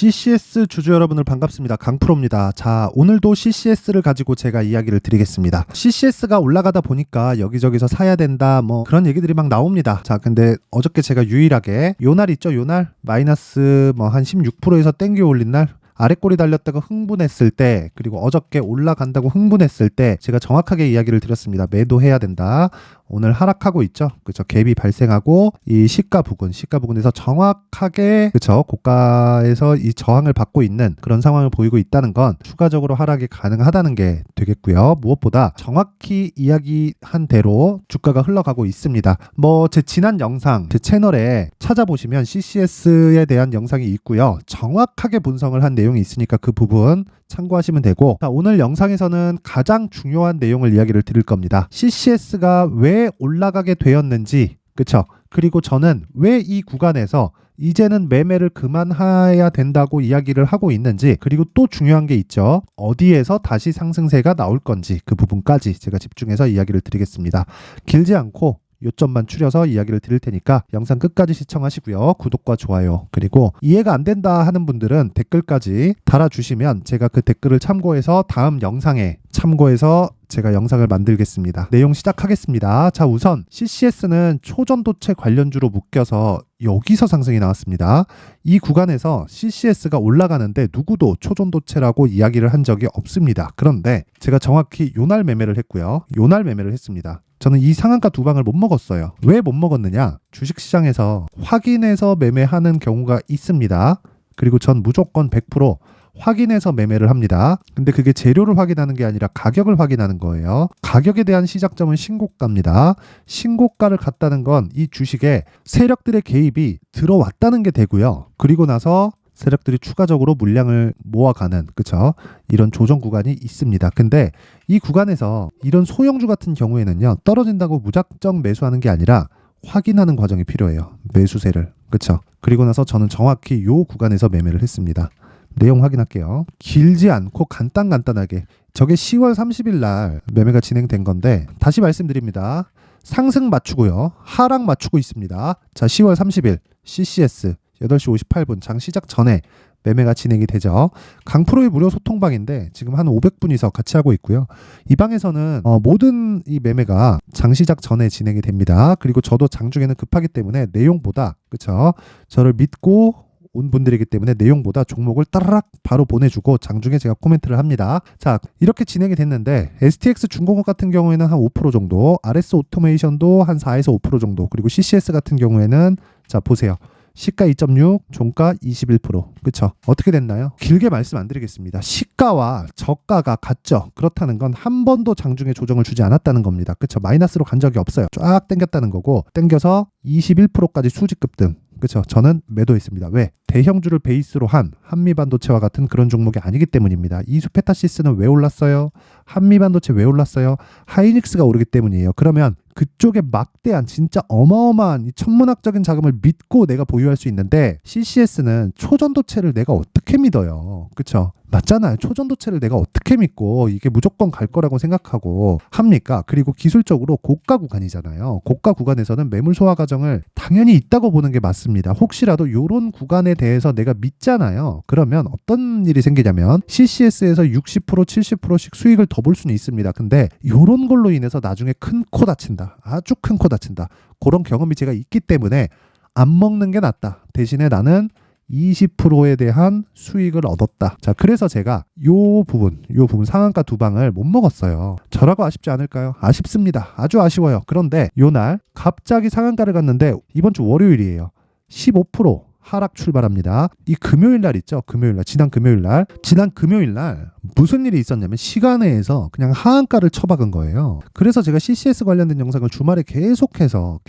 CCS 주주 여러분들 반갑습니다. 강프로입니다. 자, 오늘도 CCS를 가지고 제가 이야기를 드리겠습니다. CCS가 올라가다 보니까 여기저기서 사야 된다 뭐 그런 얘기들이 막 나옵니다. 자, 근데 어저께 제가 유일하게 요날 있죠? 요날 마이너스 뭐 한 16%에서 땡겨 올린 날 아래꼬리 달렸다가 흥분했을 때, 그리고 어저께 올라간다고 흥분했을 때 제가 정확하게 이야기를 드렸습니다. 매도해야 된다. 오늘 하락하고 있죠. 그렇죠. 갭이 발생하고 이 시가 부근에서 정확하게 그렇죠. 고가에서 이 저항을 받고 있는 그런 상황을 보이고 있다는 건 추가적으로 하락이 가능하다는 게 되겠고요. 무엇보다 정확히 이야기한 대로 주가가 흘러가고 있습니다. 뭐 제 지난 영상 제 채널에 찾아보시면 CCS에 대한 영상이 있고요. 정확하게 분석을 한 내용이 있으니까 그 부분 참고하시면 되고, 자, 오늘 영상에서는 가장 중요한 내용을 이야기를 드릴 겁니다. CCS가 왜 올라가게 되었는지, 그쵸? 그리고 저는 왜 이 구간에서 이제는 매매를 그만해야 된다고 이야기를 하고 있는지, 그리고 또 중요한 게 있죠. 어디에서 다시 상승세가 나올 건지 그 부분까지 제가 집중해서 이야기를 드리겠습니다. 길지 않고 요점만 추려서 이야기를 드릴 테니까 영상 끝까지 시청하시고요. 구독과 좋아요, 그리고 이해가 안 된다 하는 분들은 댓글까지 달아주시면 제가 그 댓글을 참고해서 다음 영상에 참고해서 제가 영상을 만들겠습니다. 내용 시작하겠습니다. 자, 우선 CCS는 초전도체 관련주로 묶여서 여기서 상승이 나왔습니다. 이 구간에서 CCS가 올라가는데 누구도 초전도체라고 이야기를 한 적이 없습니다. 그런데 제가 정확히 요날 매매를 했고요. 요날 매매를 했습니다. 저는 이 상한가 두 방을 못 먹었어요. 왜 못 먹었느냐? 주식시장에서 확인해서 매매하는 경우가 있습니다. 그리고 전 무조건 100% 확인해서 매매를 합니다. 근데 그게 재료를 확인하는 게 아니라 가격을 확인하는 거예요. 가격에 대한 시작점은 신고가입니다. 신고가를 갔다는 건 이 주식에 세력들의 개입이 들어왔다는 게 되고요. 그리고 나서 세력들이 추가적으로 물량을 모아가는, 그쵸? 이런 조정 구간이 있습니다. 근데 이 구간에서 이런 소형주 같은 경우에는요, 떨어진다고 무작정 매수하는 게 아니라 확인하는 과정이 필요해요. 매수세를. 그쵸? 그리고 나서 저는 정확히 요 구간에서 매매를 했습니다. 내용 확인할게요. 길지 않고 간단하게 저게 10월 30일 날 매매가 진행된 건데, 다시 말씀드립니다. 상승 맞추고요, 하락 맞추고 있습니다. 자, 10월 30일 CCS 8시 58분 장 시작 전에 매매가 진행이 되죠. 강프로의 무료 소통방인데 지금 한 500분이서 같이 하고 있고요. 이 방에서는 모든 이 매매가 장 시작 전에 진행이 됩니다. 그리고 저도 장중에는 급하기 때문에 내용보다, 그쵸? 저를 믿고 온 분들이기 때문에 내용보다 종목을 따라락 바로 보내주고 장중에 제가 코멘트를 합니다. 자, 이렇게 진행이 됐는데 STX 중공업 같은 경우에는 한 5% 정도, RS 오토메이션도 한 4에서 5% 정도, 그리고 CCS 같은 경우에는 자, 보세요. 시가 2.6, 종가 21%. 그쵸? 어떻게 됐나요? 길게 말씀 안 드리겠습니다. 시가와 저가가 같죠? 그렇다는 건 한 번도 장중에 조정을 주지 않았다는 겁니다. 그쵸? 마이너스로 간 적이 없어요. 쫙 당겼다는 거고, 당겨서 21%까지 수직 급등. 그쵸? 저는 매도했습니다. 왜? 대형주를 베이스로 한 한미반도체와 같은 그런 종목이 아니기 때문입니다. 이수페타시스는 왜 올랐어요? 한미반도체 왜 올랐어요? 하이닉스가 오르기 때문이에요. 그러면 그쪽에 막대한 진짜 어마어마한 이 천문학적인 자금을 믿고 내가 보유할 수 있는데, CCS는 초전도체를 내가 어떻게 믿어요? 그쵸? 맞잖아요. 초전도체를 내가 어떻게 믿고 이게 무조건 갈 거라고 생각하고 합니까? 그리고 기술적으로 고가 구간이잖아요. 고가 구간에서는 매물 소화 과정을 당연히 있다고 보는 게 맞습니다. 혹시라도 이런 구간에 대해서 내가 믿잖아요. 그러면 어떤 일이 생기냐면 CCS에서 60% 70%씩 수익을 더 볼 수는 있습니다. 근데 이런 걸로 인해서 나중에 큰 코 다친다. 아주 큰 코 다친다. 그런 경험이 제가 있기 때문에 안 먹는 게 낫다. 대신에 나는 20%에 대한 수익을 얻었다. 자, 그래서 제가 요 부분 상한가 두 방을 못 먹었어요. 저라고 아쉽지 않을까요? 아쉽습니다. 아주 아쉬워요. 그런데 요날 갑자기 상한가를 갔는데 이번 주 월요일이에요. 15% 하락 출발합니다. 이 금요일 날 있죠? 지난 금요일 날 무슨 일이 있었냐면 시간외에서 그냥 하한가를 쳐박은 거예요. 그래서 제가 CCS 관련된 영상을 주말에 계속해서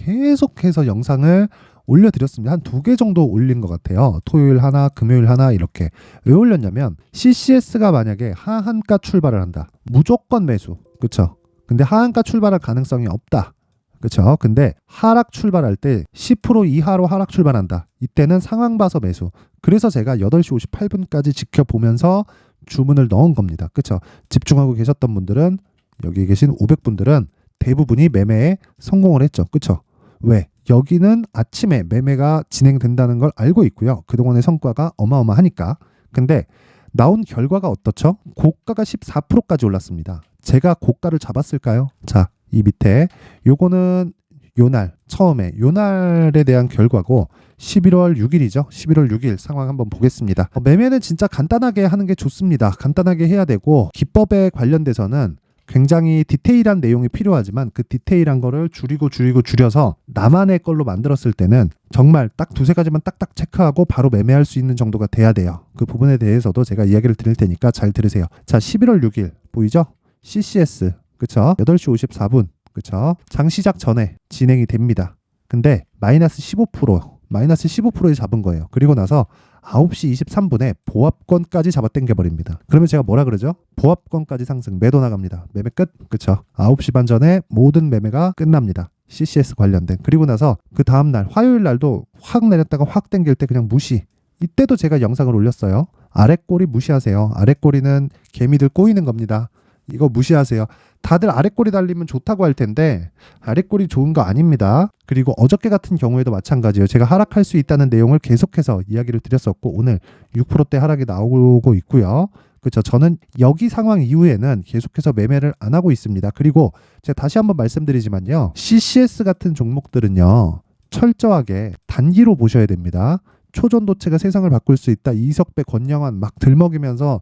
영상을 올려드렸습니다. 한 2개 정도 올린 것 같아요. 토요일 하나, 금요일 하나 이렇게. 왜 올렸냐면 CCS가 만약에 하한가 출발을 한다. 무조건 매수. 그쵸? 근데 하한가 출발할 가능성이 없다. 그쵸? 근데 하락 출발할 때 10% 이하로 하락 출발한다. 이때는 상황 봐서 매수. 그래서 제가 8시 58분까지 지켜보면서 주문을 넣은 겁니다. 그쵸? 집중하고 계셨던 분들은, 여기 계신 500분들은 대부분이 매매에 성공을 했죠. 그쵸? 왜? 여기는 아침에 매매가 진행된다는 걸 알고 있고요. 그동안의 성과가 어마어마하니까. 근데 나온 결과가 어떻죠? 고가가 14%까지 올랐습니다. 제가 고가를 잡았을까요? 자, 이 밑에 요거는 요날 처음에 요날에 대한 결과고 11월 6일이죠. 11월 6일 상황 한번 보겠습니다. 매매는 진짜 간단하게 하는 게 좋습니다. 간단하게 해야 되고 기법에 관련돼서는 굉장히 디테일한 내용이 필요하지만 그 디테일한 거를 줄여서 나만의 걸로 만들었을 때는 정말 딱 두세 가지만 딱딱 체크하고 바로 매매할 수 있는 정도가 돼야 돼요. 그 부분에 대해서도 제가 이야기를 드릴 테니까 잘 들으세요. 자, 11월 6일 보이죠? CCS 그쵸? 8시 54분 그쵸? 장 시작 전에 진행이 됩니다. 근데 마이너스 15%에 잡은 거예요. 그리고 나서 9시 23분에 보합권까지 잡아 당겨버립니다. 그러면 제가 뭐라 그러죠? 보합권까지 상승, 매도 나갑니다. 매매 끝. 그쵸? 9시 반 전에 모든 매매가 끝납니다. CCS 관련된. 그리고 나서 그 다음날 화요일 날도 확 내렸다가 확 당길 때 그냥 무시. 이때도 제가 영상을 올렸어요. 아랫꼬리 무시하세요. 아랫꼬리는 개미들 꼬이는 겁니다. 이거 무시하세요. 다들 아랫꼬리 달리면 좋다고 할 텐데 아랫꼬리 좋은 거 아닙니다. 그리고 어저께 같은 경우에도 마찬가지예요. 제가 하락할 수 있다는 내용을 계속해서 이야기를 드렸었고 오늘 6%대 하락이 나오고 있고요. 그렇죠. 저는 여기 상황 이후에는 계속해서 매매를 안 하고 있습니다. 그리고 제가 다시 한번 말씀드리지만요. CCS 같은 종목들은요. 철저하게 단기로 보셔야 됩니다. 초전도체가 세상을 바꿀 수 있다. 이석배, 권영환 막 들먹이면서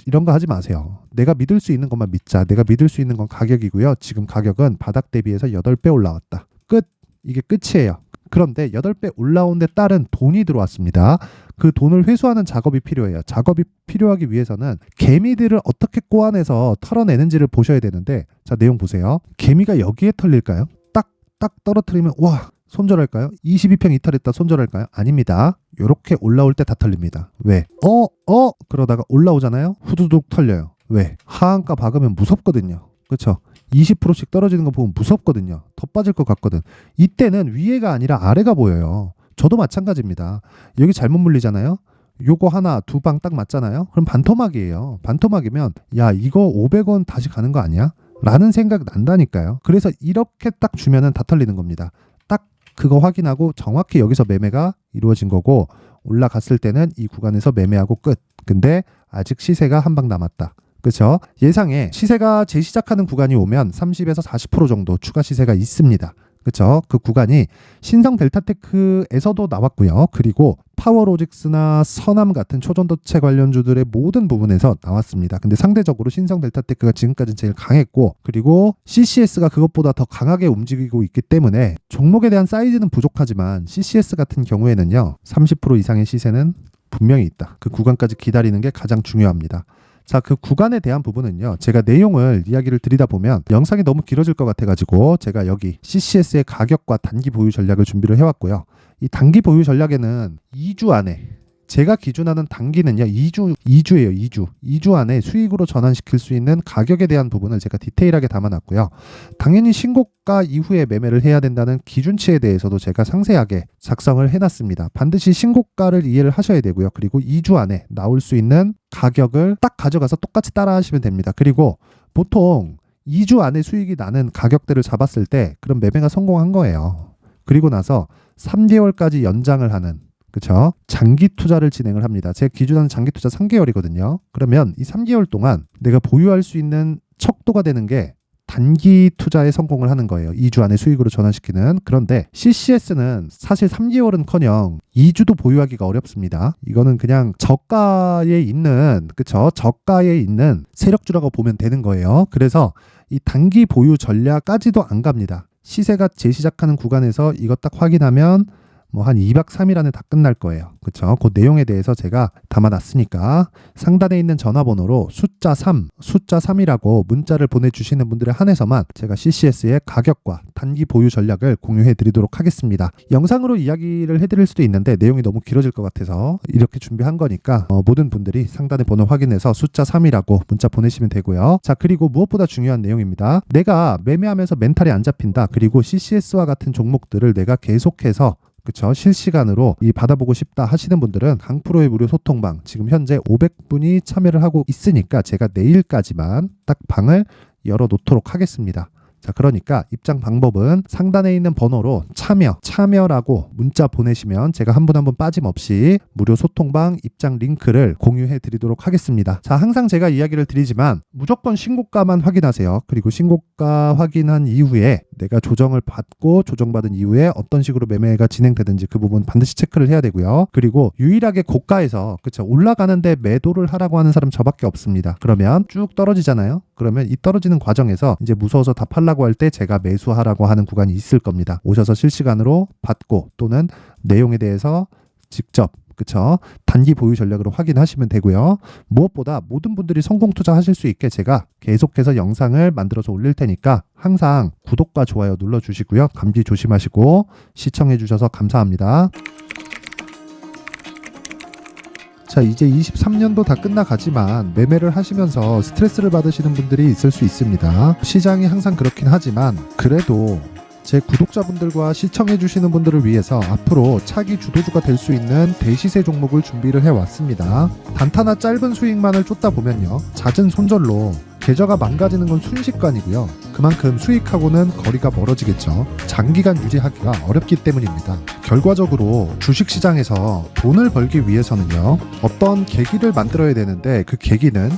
이런 거 하지 마세요. 내가 믿을 수 있는 것만 믿자. 내가 믿을 수 있는 건 가격이고요. 지금 가격은 바닥 대비해서 8배 올라왔다. 끝. 이게 끝이에요. 그런데 8배 올라온 데 따른 돈이 들어왔습니다. 그 돈을 회수하는 작업이 필요해요. 작업이 필요하기 위해서는 개미들을 어떻게 꼬아내서 털어내는지를 보셔야 되는데 자, 내용 보세요. 개미가 여기에 털릴까요? 딱 떨어뜨리면 와 손절할까요? 22평 이탈했다 손절할까요? 아닙니다. 요렇게 올라올 때 다 털립니다. 왜? 그러다가 올라오잖아요. 후두둑 털려요. 왜? 하한가 박으면 무섭거든요. 그렇죠? 20%씩 떨어지는 거 보면 무섭거든요. 더 빠질 것 같거든. 이때는 위에가 아니라 아래가 보여요. 저도 마찬가지입니다. 여기 잘못 물리잖아요. 요거 하나 두 방 딱 맞잖아요. 그럼 반토막이에요. 반토막이면 야 이거 500원 다시 가는 거 아니야? 라는 생각 난다니까요. 그래서 이렇게 딱 주면은 다 털리는 겁니다. 딱 그거 확인하고 정확히 여기서 매매가 이루어진 거고 올라갔을 때는 이 구간에서 매매하고 끝. 근데 아직 시세가 한 방 남았다. 그렇죠? 예상에 시세가 재시작하는 구간이 오면 30에서 40% 정도 추가 시세가 있습니다. 그렇죠? 그 구간이 신성 델타테크에서도 나왔고요. 그리고 파워로직스나 서남 같은 초전도체 관련주들의 모든 부분에서 나왔습니다. 근데 상대적으로 신성 델타테크가 지금까지는 제일 강했고 그리고 CCS가 그것보다 더 강하게 움직이고 있기 때문에 종목에 대한 사이즈는 부족하지만 CCS 같은 경우에는요. 30% 이상의 시세는 분명히 있다. 그 구간까지 기다리는 게 가장 중요합니다. 자, 그 구간에 대한 부분은요. 제가 내용을 이야기를 드리다 보면 영상이 너무 길어질 것 같아가지고 제가 여기 CCS의 가격과 단기 보유 전략을 준비를 해왔고요. 이 단기 보유 전략에는 2주 안에 제가 기준하는 단기는요. 2주예요. 2주 안에 수익으로 전환시킬 수 있는 가격에 대한 부분을 제가 디테일하게 담아놨고요. 당연히 신고가 이후에 매매를 해야 된다는 기준치에 대해서도 제가 상세하게 작성을 해놨습니다. 반드시 신고가를 이해를 하셔야 되고요. 그리고 2주 안에 나올 수 있는 가격을 딱 가져가서 똑같이 따라 하시면 됩니다. 그리고 보통 2주 안에 수익이 나는 가격대를 잡았을 때 그럼 매매가 성공한 거예요. 그리고 나서 3개월까지 연장을 하는 그렇죠? 장기 투자를 진행을 합니다. 제 기준하는 장기 투자 3개월이거든요. 그러면 이 3개월 동안 내가 보유할 수 있는 척도가 되는 게 단기 투자에 성공을 하는 거예요. 2주 안에 수익으로 전환시키는. 그런데 CCS는 사실 3개월은커녕 2주도 보유하기가 어렵습니다. 이거는 그냥 저가에 있는 그렇죠? 저가에 있는 세력주라고 보면 되는 거예요. 그래서 이 단기 보유 전략까지도 안 갑니다. 시세가 재시작하는 구간에서 이거 딱 확인하면 뭐 한 2박 3일 안에 다 끝날 거예요. 그렇죠? 그 내용에 대해서 제가 담아놨으니까 상단에 있는 전화번호로 숫자 3이라고 문자를 보내주시는 분들에 한해서만 제가 CCS의 가격과 단기 보유 전략을 공유해 드리도록 하겠습니다. 영상으로 이야기를 해드릴 수도 있는데 내용이 너무 길어질 것 같아서 이렇게 준비한 거니까 모든 분들이 상단의 번호 확인해서 숫자 3이라고 문자 보내시면 되고요. 자, 그리고 무엇보다 중요한 내용입니다. 내가 매매하면서 멘탈이 안 잡힌다. 그리고 CCS와 같은 종목들을 내가 계속해서 그쵸? 실시간으로 받아보고 싶다 하시는 분들은 강프로의 무료 소통방 지금 현재 500분이 참여를 하고 있으니까 제가 내일까지만 딱 방을 열어놓도록 하겠습니다. 자, 그러니까 입장 방법은 상단에 있는 번호로 참여라고 문자 보내시면 제가 한 분 한 분 빠짐없이 무료 소통방 입장 링크를 공유해 드리도록 하겠습니다. 자, 항상 제가 이야기를 드리지만 무조건 신고가만 확인하세요. 그리고 신고가 확인한 이후에 내가 조정을 받고 조정받은 이후에 어떤 식으로 매매가 진행되든지 그 부분 반드시 체크를 해야 되고요. 그리고 유일하게 고가에서 그쵸, 올라가는데 매도를 하라고 하는 사람 저밖에 없습니다. 그러면 쭉 떨어지잖아요. 그러면 이 떨어지는 과정에서 이제 무서워서 다 팔라고 할 때 제가 매수하라고 하는 구간이 있을 겁니다. 오셔서 실시간으로 받고 또는 내용에 대해서 직접 그쵸, 단기 보유 전략으로 확인하시면 되고요. 무엇보다 모든 분들이 성공 투자하실 수 있게 제가 계속해서 영상을 만들어서 올릴 테니까 항상 구독과 좋아요 눌러주시고요. 감기 조심하시고 시청해 주셔서 감사합니다. 자, 이제 23년도 다 끝나가지만 매매를 하시면서 스트레스를 받으시는 분들이 있을 수 있습니다. 시장이 항상 그렇긴 하지만 그래도 제 구독자분들과 시청해주시는 분들을 위해서 앞으로 차기 주도주가 될 수 있는 대시세 종목을 준비를 해왔습니다. 단타나 짧은 수익만을 쫓다 보면요, 잦은 손절로 계좌가 망가지는 건 순식간이고요. 그만큼 수익하고는 거리가 멀어지겠죠. 장기간 유지하기가 어렵기 때문입니다. 결과적으로 주식시장에서 돈을 벌기 위해서는요, 어떤 계기를 만들어야 되는데 그 계기는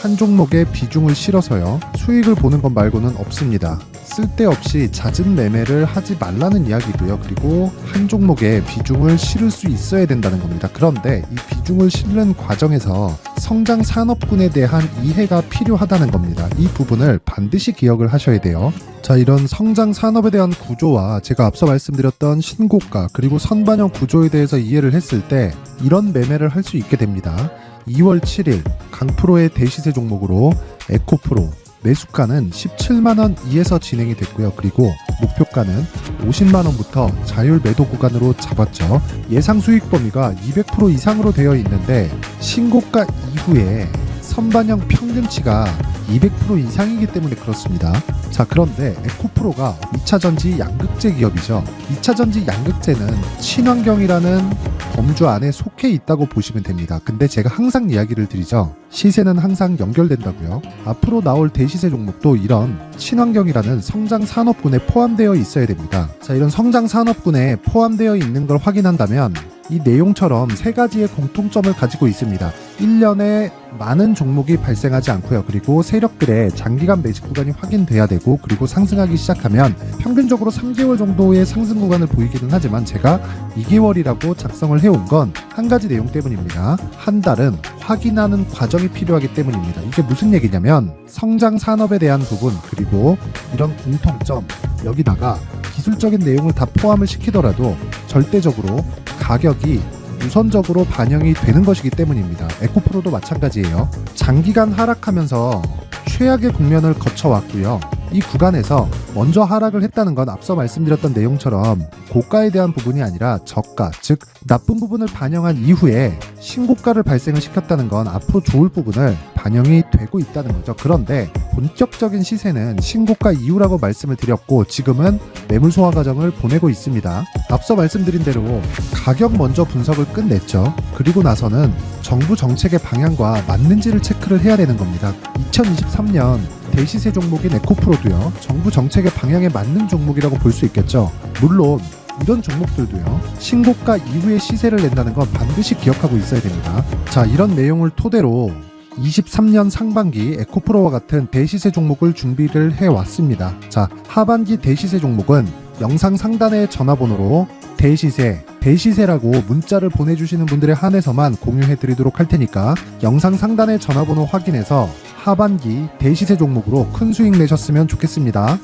한 종목에 비중을 실어서요, 수익을 보는 것 말고는 없습니다. 쓸데없이 잦은 매매를 하지 말라는 이야기고요. 그리고 한 종목에 비중을 실을 수 있어야 된다는 겁니다. 그런데 이 비중을 실는 과정에서 성장 산업군에 대한 이해가 필요하다는 겁니다. 이 부분을 반드시 기억을 하셔야 돼요. 자, 이런 성장 산업에 대한 구조와 제가 앞서 말씀드렸던 신고가 그리고 선반영 구조에 대해서 이해를 했을 때 이런 매매를 할 수 있게 됩니다. 2월 7일 강프로의 대시세 종목으로 에코프로 매수가는 17만원 이에서 진행이 됐고요. 그리고 목표가는 50만원부터 자율 매도 구간으로 잡았죠. 예상 수익 범위가 200% 이상으로 되어 있는데 신고가 이후에 선반영 평균치가 200% 이상이기 때문에 그렇습니다. 자, 그런데 에코프로가 2차전지 양극재 기업이죠. 2차전지 양극재는 친환경이라는 범주 안에 속해 있다고 보시면 됩니다. 근데 제가 항상 이야기를 드리죠. 시세는 항상 연결된다고요. 앞으로 나올 대시세 종목도 이런 친환경이라는 성장 산업군에 포함되어 있어야 됩니다. 자, 이런 성장 산업군에 포함되어 있는 걸 확인한다면 이 내용처럼 세 가지의 공통점을 가지고 있습니다. 1년에 많은 종목이 발생하지 않고요. 그리고 세력들의 장기간 매집 구간이 확인돼야 되고, 그리고 상승하기 시작하면 평균적으로 3개월 정도의 상승 구간을 보이기는 하지만 제가 2개월이라고 작성을 해온 건 한 가지 내용 때문입니다. 한 달은 확인하는 과정이 필요하기 때문입니다. 이게 무슨 얘기냐면 성장 산업에 대한 부분 그리고 이런 공통점, 여기다가 기술적인 내용을 다 포함을 시키더라도 절대적으로 가격이 우선적으로 반영이 되는 것이기 때문입니다. 에코프로도 마찬가지예요. 장기간 하락하면서 최악의 국면을 거쳐왔고요. 이 구간에서 먼저 하락을 했다는 건 앞서 말씀드렸던 내용처럼 고가에 대한 부분이 아니라 저가, 즉 나쁜 부분을 반영한 이후에 신고가를 발생을 시켰다는 건 앞으로 좋을 부분을 반영이 되고 있다는 거죠. 그런데 본격적인 시세는 신고가 이후라고 말씀을 드렸고 지금은 매물 소화 과정을 보내고 있습니다. 앞서 말씀드린 대로 가격 먼저 분석을 끝냈죠. 그리고 나서는 정부 정책의 방향과 맞는지를 체크를 해야 되는 겁니다. 2023년 대시세 종목인 에코프로도요, 정부 정책의 방향에 맞는 종목이라고 볼 수 있겠죠. 물론 이런 종목들도요, 신고가 이후에 시세를 낸다는 건 반드시 기억하고 있어야 됩니다. 자, 이런 내용을 토대로 23년 상반기 에코프로와 같은 대시세 종목을 준비를 해왔습니다. 자, 하반기 대시세 종목은 영상 상단의 전화번호로 대시세라고 문자를 보내주시는 분들에 한해서만 공유해 드리도록 할 테니까 영상 상단의 전화번호 확인해서 하반기 대시세 종목으로 큰 수익 내셨으면 좋겠습니다.